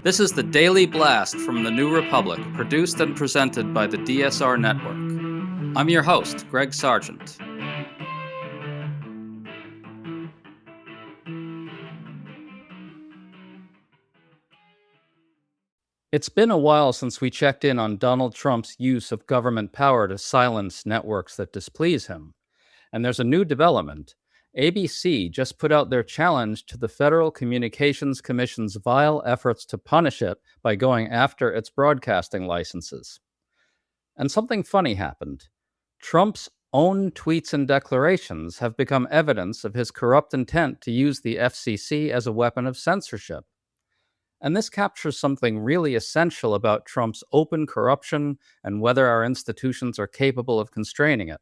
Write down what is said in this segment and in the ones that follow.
This is the Daily Blast from the New Republic, produced and presented by the DSR Network. I'm your host, Greg Sargent. It's been a while since we checked in on Donald Trump's use of government power to silence networks that displease him. And there's a new development. ABC just put out their challenge to the Federal Communications Commission's vile efforts to punish it by going after its broadcasting licenses. And something funny happened. Trump's own tweets and declarations have become evidence of his corrupt intent to use the FCC as a weapon of censorship. And this captures something really essential about Trump's open corruption and whether our institutions are capable of constraining it.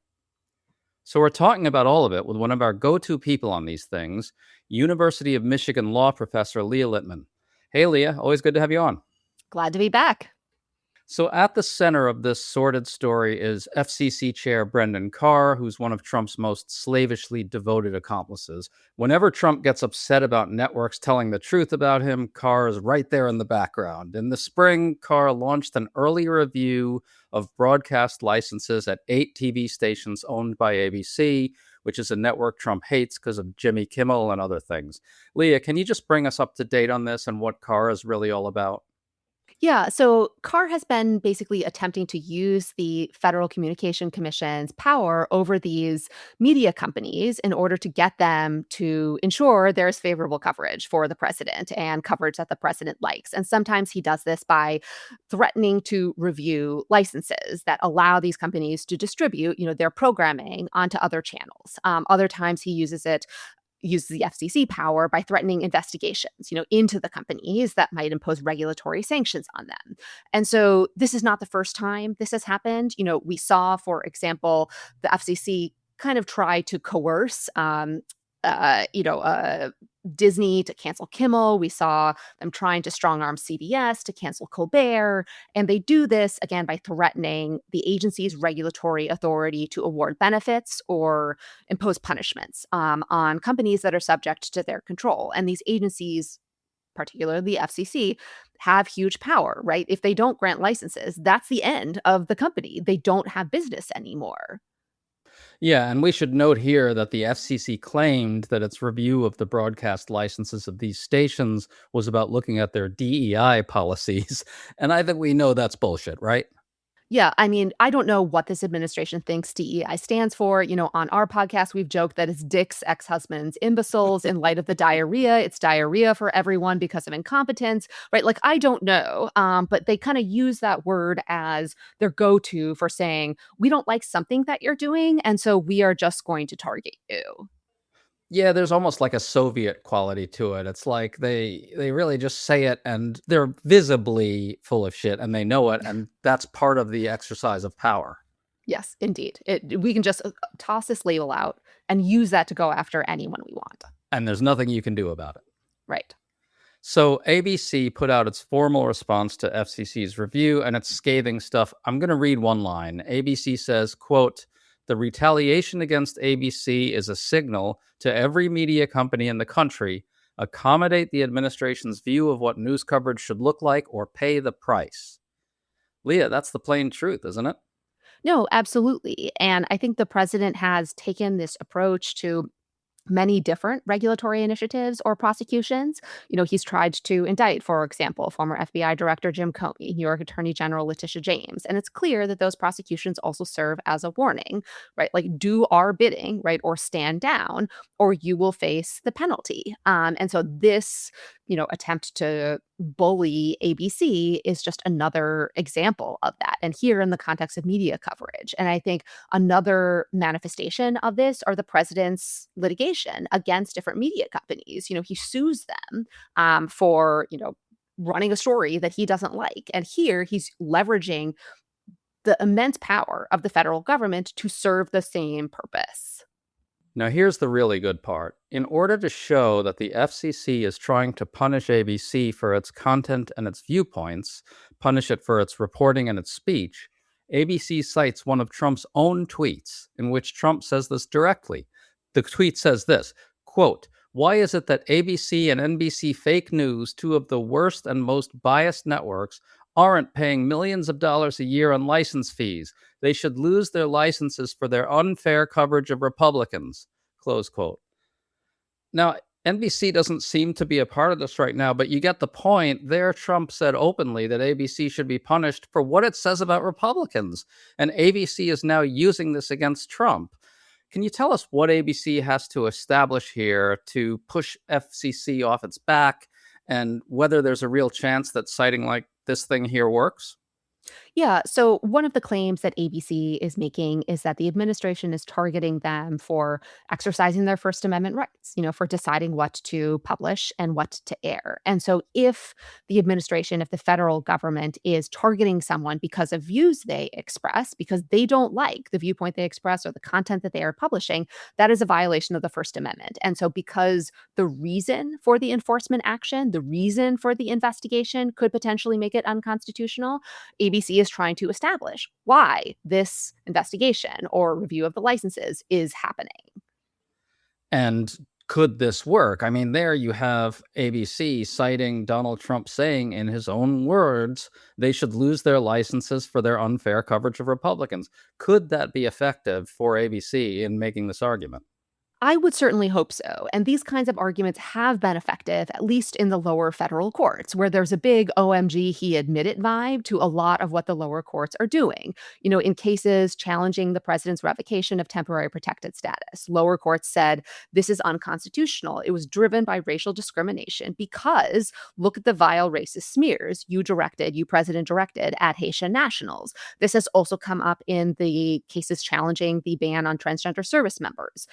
So we're talking about all of it with one of our go-to people on these things, University of Michigan law professor Leah Littman. Hey, Leah, always good to have you on. Glad to be back. So at the center of this sordid story is FCC Chair Brendan Carr, who's one of Trump's most slavishly devoted accomplices. Whenever Trump gets upset about networks telling the truth about him, Carr is right there in the background. In the spring, Carr launched an early review of broadcast licenses at 8 TV stations owned by ABC, which is a network Trump hates because of Jimmy Kimmel and other things. Leah, can you just bring us up to date on this and what Carr is really all about? Yeah, so Carr has been basically attempting to use the Federal Communication Commission's power over these media companies in order to get them to ensure there's favorable coverage for the president and coverage that the president likes. And sometimes he does this by threatening to review licenses that allow these companies to distribute, their programming onto other channels. Other times he uses the FCC power by threatening investigations, into the companies that might impose regulatory sanctions on them. And so this is not the first time this has happened. We saw, for example, the FCC kind of try to coerce Disney to cancel Kimmel. We saw them trying to strong arm CBS to cancel Colbert. And they do this, again, by threatening the agency's regulatory authority to award benefits or impose punishments on companies that are subject to their control. And these agencies, particularly the FCC, have huge power, right? If they don't grant licenses, that's the end of the company. They don't have business anymore. Yeah, and we should note here that the FCC claimed that its review of the broadcast licenses of these stations was about looking at their DEI policies. And I think we know that's bullshit, right? Yeah, I mean, I don't know what this administration thinks DEI stands for. On our podcast, we've joked that it's dicks, ex-husbands, imbeciles in light of the diarrhea. It's diarrhea for everyone because of incompetence, right? Like, I don't know. But they kind of use that word as their go-to for saying, we don't like something that you're doing, and so we are just going to target you. Yeah, there's almost like a Soviet quality to it. It's like they really just say it and they're visibly full of shit and they know it, and that's part of the exercise of power. Yes, indeed. We can just toss this label out and use that to go after anyone we want. And there's nothing you can do about it. Right. So ABC put out its formal response to FCC's review, and it's scathing stuff. I'm going to read one line. ABC says, quote, "The retaliation against ABC is a signal to every media company in the country, accommodate the administration's view of what news coverage should look like or pay the price." Leah, that's the plain truth, isn't it? No, absolutely. And I think the president has taken this approach to many different regulatory initiatives or prosecutions. He's tried to indict, for example, former FBI Director Jim Comey, New York Attorney General Letitia James. And it's clear that those prosecutions also serve as a warning, right? Like, do our bidding, right? Or stand down, or you will face the penalty. And so this, attempt to bully ABC is just another example of that. And here in the context of media coverage. And I think another manifestation of this are the president's litigation against different media companies. He sues them for, running a story that he doesn't like. And here he's leveraging the immense power of the federal government to serve the same purpose. Now, here's the really good part. In order to show that the FCC is trying to punish ABC for its content and its viewpoints, punish it for its reporting and its speech, ABC cites one of Trump's own tweets in which Trump says this directly. The tweet says this, quote, Why is it that ABC and NBC fake news, two of the worst and most biased networks, aren't paying millions of dollars a year on license fees? They should lose their licenses for their unfair coverage of Republicans. Close quote. Now, NBC doesn't seem to be a part of this right now, but you get the point. There, Trump said openly that ABC should be punished for what it says about Republicans. And ABC is now using this against Trump. Can you tell us what ABC has to establish here to push FCC off its back and whether there's a real chance that citing like this thing here works? Yeah. So one of the claims that ABC is making is that the administration is targeting them for exercising their First Amendment rights, for deciding what to publish and what to air. And so if the administration, if the federal government is targeting someone because of views they express, because they don't like the viewpoint they express or the content that they are publishing, that is a violation of the First Amendment. And so because the reason for the enforcement action, the reason for the investigation could potentially make it unconstitutional, ABC is trying to establish why this investigation or review of the licenses is happening. And could this work? I mean, there you have ABC citing Donald Trump saying, in his own words, they should lose their licenses for their unfair coverage of Republicans. Could that be effective for ABC in making this argument? I would certainly hope so. And these kinds of arguments have been effective, at least in the lower federal courts, where there's a big OMG, he admitted vibe to a lot of what the lower courts are doing. In cases challenging the president's revocation of temporary protected status, lower courts said this is unconstitutional. It was driven by racial discrimination because look at the vile racist smears you president directed at Haitian nationals. This has also come up in the cases challenging the ban on transgender service members.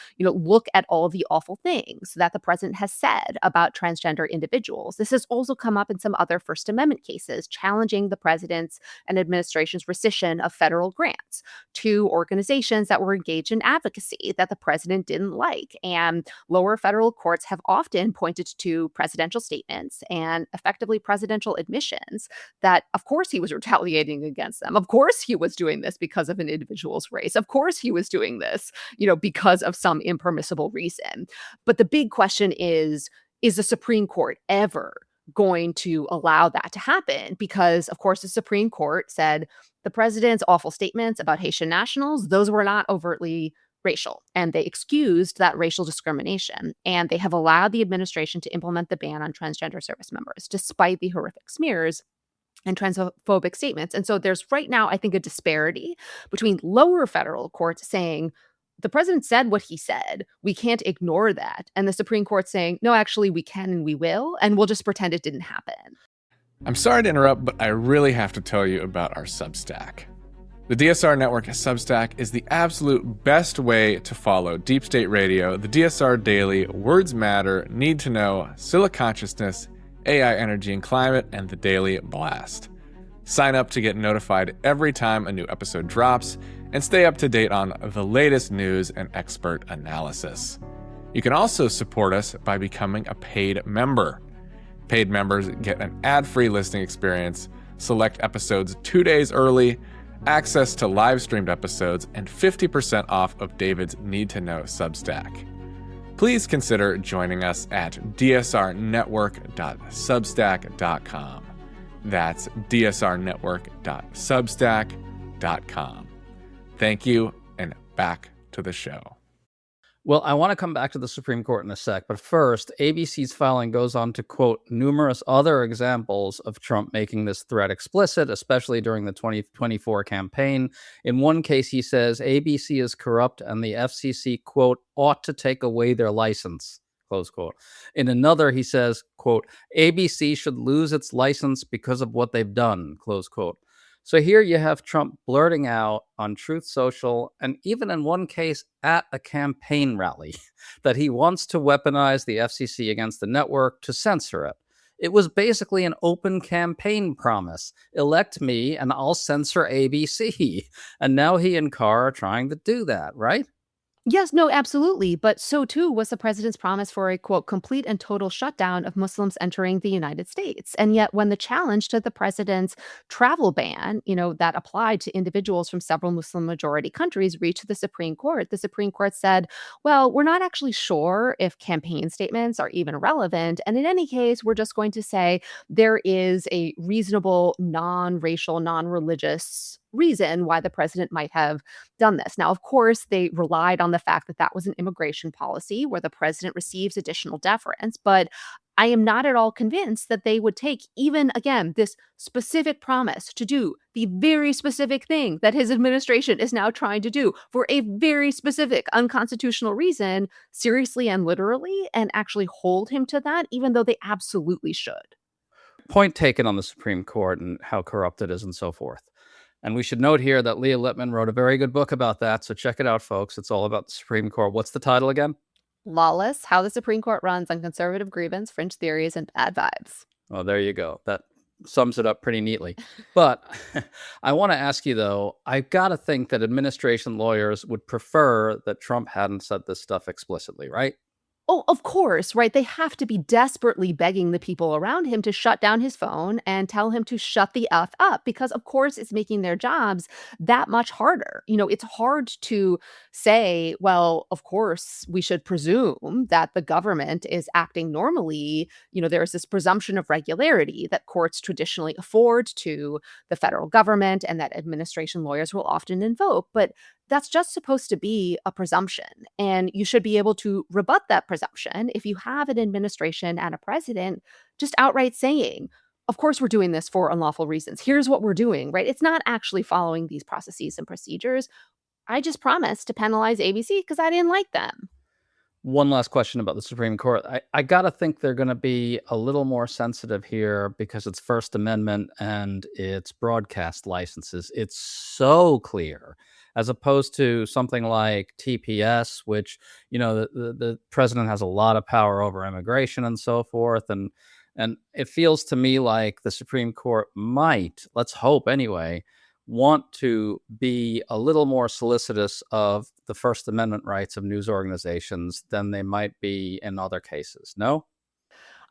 Look at all of the awful things that the president has said about transgender individuals. This has also come up in some other First Amendment cases challenging the president's and administration's rescission of federal grants to organizations that were engaged in advocacy that the president didn't like. And lower federal courts have often pointed to presidential statements and effectively presidential admissions that, of course, he was retaliating against them. Of course, he was doing this because of an individual's race. Of course, he was doing this, because of some impermissible reason. But the big question is the Supreme Court ever going to allow that to happen? Because, of course, the Supreme Court said the president's awful statements about Haitian nationals, those were not overtly racial, and they excused that racial discrimination. And they have allowed the administration to implement the ban on transgender service members, despite the horrific smears and transphobic statements. And so there's right now, I think, a disparity between lower federal courts saying, the president said what he said. We can't ignore that. And the Supreme Court saying, no, actually, we can and we will, and we'll just pretend it didn't happen. I'm sorry to interrupt, but I really have to tell you about our Substack. The DSR Network Substack is the absolute best way to follow Deep State Radio, the DSR Daily, Words Matter, Need to Know, Scylla Consciousness, AI Energy and Climate, and the Daily Blast. Sign up to get notified every time a new episode drops, and stay up to date on the latest news and expert analysis. You can also support us by becoming a paid member. Paid members get an ad-free listening experience, select episodes 2 days early, access to live-streamed episodes, and 50% off of David's Need to Know Substack. Please consider joining us at dsrnetwork.substack.com. That's dsrnetwork.substack.com. Thank you, and back to the show. Well, I want to come back to the Supreme Court in a sec, but first, ABC's filing goes on to quote numerous other examples of Trump making this threat explicit, especially during the 2024 campaign. In one case, he says ABC is corrupt and the FCC, quote, ought to take away their license, close quote. In another, he says, quote, ABC should lose its license because of what they've done, close quote. So here you have Trump blurting out on Truth Social, and even in one case at a campaign rally, that he wants to weaponize the FCC against the network to censor it. It was basically an open campaign promise. Elect me and I'll censor ABC. And now he and Carr are trying to do that, right? Yes, no, absolutely. But so too was the president's promise for a quote, complete and total shutdown of Muslims entering the United States. And yet, when the challenge to the president's travel ban, that applied to individuals from several Muslim majority countries reached the Supreme Court said, well, we're not actually sure if campaign statements are even relevant. And in any case, we're just going to say there is a reasonable, non racial, non religious reason why the president might have done this. Now, of course, they relied on the fact that that was an immigration policy where the president receives additional deference, but I am not at all convinced that they would take even again this specific promise to do the very specific thing that his administration is now trying to do for a very specific unconstitutional reason seriously and literally and actually hold him to that even though they absolutely should. Point taken on the Supreme Court and how corrupt it is and so forth. And we should note here that Leah Lippman wrote a very good book about that. So check it out, folks. It's all about the Supreme Court. What's the title again? Lawless, how the Supreme Court runs on conservative grievance, fringe theories, and bad vibes. Oh, there you go. That sums it up pretty neatly. But I want to ask you, though, I've got to think that administration lawyers would prefer that Trump hadn't said this stuff explicitly, right? Oh, of course, right? They have to be desperately begging the people around him to shut down his phone and tell him to shut the F up because, of course, it's making their jobs that much harder. It's hard to say, well, of course, we should presume that the government is acting normally. There's this presumption of regularity that courts traditionally afford to the federal government and that administration lawyers will often invoke. But that's just supposed to be a presumption. And you should be able to rebut that presumption if you have an administration and a president just outright saying, of course, we're doing this for unlawful reasons. Here's what we're doing, right? It's not actually following these processes and procedures. I just promised to penalize ABC because I didn't like them. One last question about the Supreme Court. I got to think they're going to be a little more sensitive here because it's First Amendment and it's broadcast licenses. It's so clear as opposed to something like TPS, which, the president has a lot of power over immigration and so forth. And it feels to me like the Supreme Court might, let's hope anyway, want to be a little more solicitous of the First Amendment rights of news organizations than they might be in other cases. No?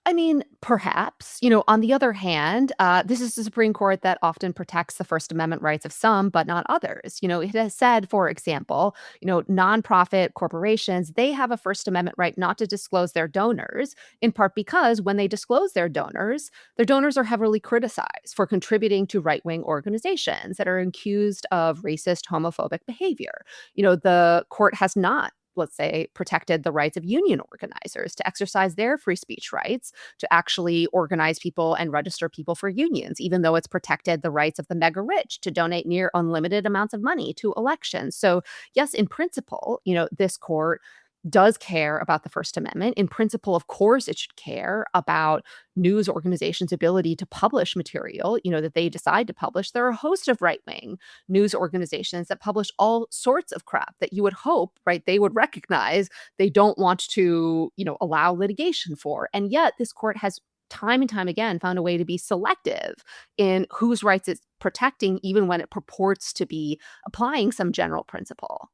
I mean, perhaps. On the other hand, this is the Supreme Court that often protects the First Amendment rights of some, but not others. It has said, for example, nonprofit corporations, they have a First Amendment right not to disclose their donors, in part because when they disclose their donors are heavily criticized for contributing to right-wing organizations that are accused of racist, homophobic behavior. The court has not, let's say, protected the rights of union organizers to exercise their free speech rights, to actually organize people and register people for unions, even though it's protected the rights of the mega rich to donate near unlimited amounts of money to elections. So, yes, in principle, this court does care about the First Amendment. In principle, of course, it should care about news organizations' ability to publish material, that they decide to publish. There are a host of right-wing news organizations that publish all sorts of crap that you would hope, right, they would recognize they don't want to, allow litigation for. And yet this court has time and time again found a way to be selective in whose rights it's protecting, even when it purports to be applying some general principle.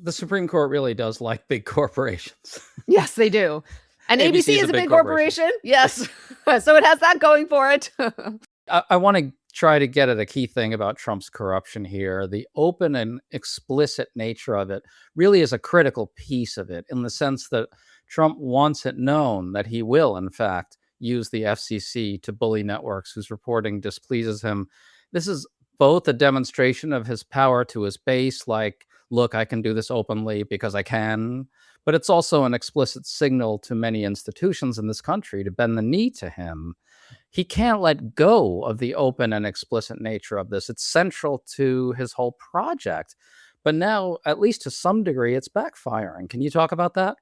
The Supreme Court really does like big corporations. Yes, they do. And ABC ABC is a big corporation. Yes. So it has that going for it. I want to try to get at a key thing about Trump's corruption here. The open and explicit nature of it really is a critical piece of it in the sense that Trump wants it known that he will, in fact, use the FCC to bully networks whose reporting displeases him. This is both a demonstration of his power to his base, like, look, I can do this openly because I can. But it's also an explicit signal to many institutions in this country to bend the knee to him. He can't let go of the open and explicit nature of this. It's central to his whole project. But now, at least to some degree, it's backfiring. Can you talk about that?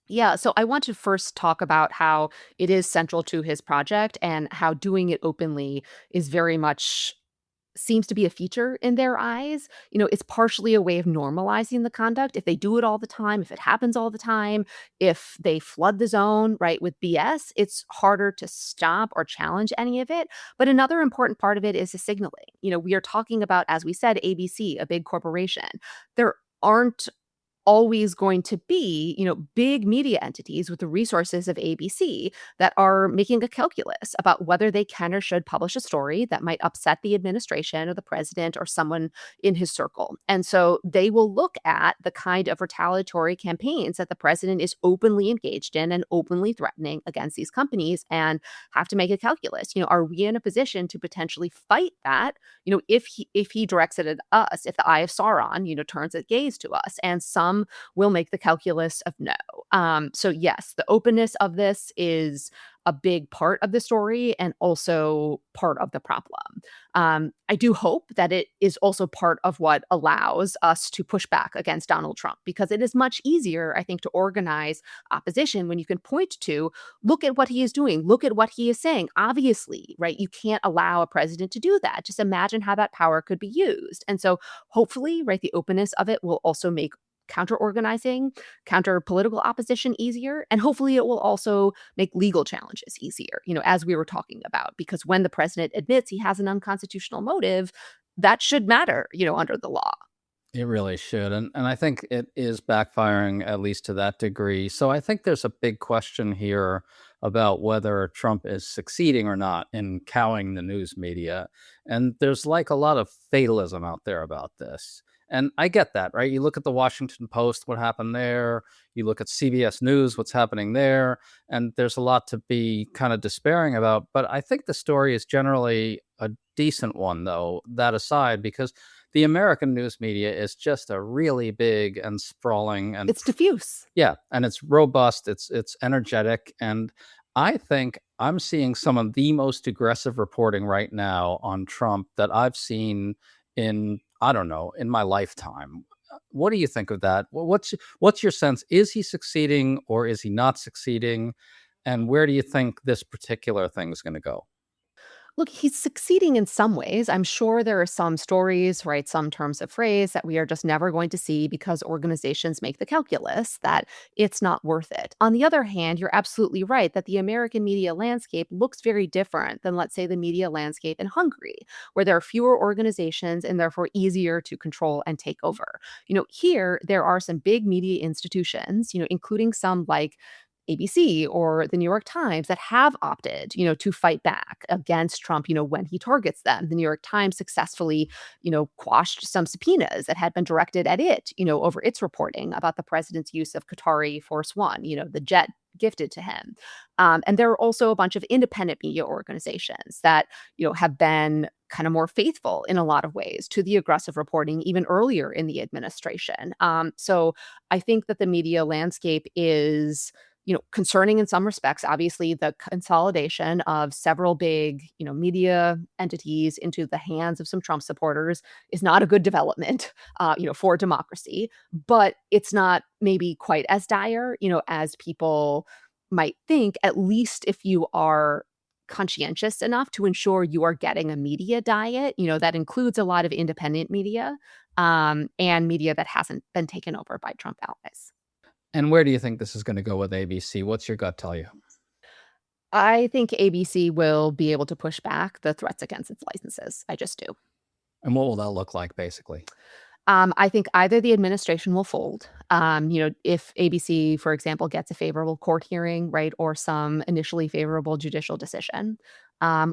Yeah, so I want to first talk about how it is central to his project and how doing it openly is very much seems to be a feature in their eyes. It's partially a way of normalizing the conduct. If they do it all the time, if it happens all the time, if they flood the zone, right, with BS, it's harder to stop or challenge any of it. But another important part of it is the signaling. We are talking about, as we said, ABC, a big corporation. There aren't always going to be, big media entities with the resources of ABC that are making a calculus about whether they can or should publish a story that might upset the administration or the president or someone in his circle. And so they will look at the kind of retaliatory campaigns that the president is openly engaged in and openly threatening against these companies and have to make a calculus. Are we in a position to potentially fight that? If he directs it at us, if the eye of Sauron, turns its gaze to us, and some will make the calculus of no. So yes, the openness of this is a big part of the story and also part of the problem. I do hope that it is also part of what allows us to push back against Donald Trump, because it is much easier, I think, to organize opposition when you can point to, look at what he is doing, look at what he is saying. Obviously, right? You can't allow a president to do that. Just imagine how that power could be used. And so hopefully, right, the openness of it will also make counter organizing, counter political opposition easier. And hopefully it will also make legal challenges easier, as we were talking about, because when the president admits he has an unconstitutional motive, that should matter, under the law. It really should. And I think it is backfiring, at least to that degree. So I think there's a big question here about whether Trump is succeeding or not in cowing the news media. And there's like a lot of fatalism out there about this. And I get that, right? You look at the Washington Post, what happened there. You look at CBS News, what's happening there. And there's a lot to be kind of despairing about. But I think the story is generally a decent one, though, that aside, because the American news media is just a really big and sprawling and It's diffuse. yeah, and it's robust, it's energetic, and I think I'm seeing some of the most aggressive reporting right now on Trump that I've seen in, I don't know, in my lifetime. What do you think of that? What's your sense? Is he succeeding or is he not succeeding? And where do you think this particular thing is going to go? Look, he's succeeding in some ways. I'm sure there are some stories, right? Some terms of phrase that we are just never going to see because organizations make the calculus that it's not worth it. On the other hand, you're absolutely right that the American media landscape looks very different than, let's say, the media landscape in Hungary, where there are fewer organizations and therefore easier to control and take over. Here, there are some big media institutions, including some like ABC or the New York Times that have opted, to fight back against Trump, when he targets them. The New York Times successfully, quashed some subpoenas that had been directed at it, over its reporting about the president's use of Qatari Force One, the jet gifted to him. And there are also a bunch of independent media organizations that, have been kind of more faithful in a lot of ways to the aggressive reporting even earlier in the administration. So I think that the media landscape is concerning in some respects. Obviously, the consolidation of several big, media entities into the hands of some Trump supporters is not a good development, for democracy. But it's not maybe quite as dire, as people might think, at least if you are conscientious enough to ensure you are getting a media diet, that includes a lot of independent media, and media that hasn't been taken over by Trump allies. And where do you think this is going to go with ABC? What's your gut tell you? I think ABC will be able to push back the threats against its licenses. I just do. And what will that look like, basically? I think either the administration will fold, if ABC, for example, gets a favorable court hearing, right, or some initially favorable judicial decision,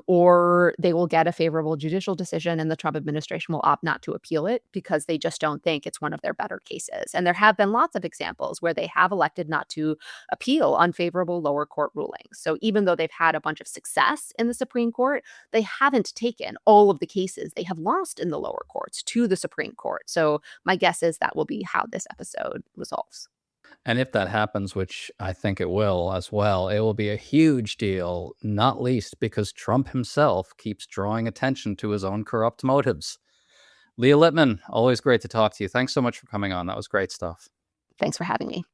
or they will get a favorable judicial decision and the Trump administration will opt not to appeal it because they just don't think it's one of their better cases. And there have been lots of examples where they have elected not to appeal unfavorable lower court rulings. So even though they've had a bunch of success in the Supreme Court, they haven't taken all of the cases they have lost in the lower courts to the Supreme Court. So my guess is that will be how this episode resolves. And if that happens, which I think it will as well, it will be a huge deal, not least because Trump himself keeps drawing attention to his own corrupt motives. Leah Littman, always great to talk to you. Thanks so much for coming on. That was great stuff. Thanks for having me.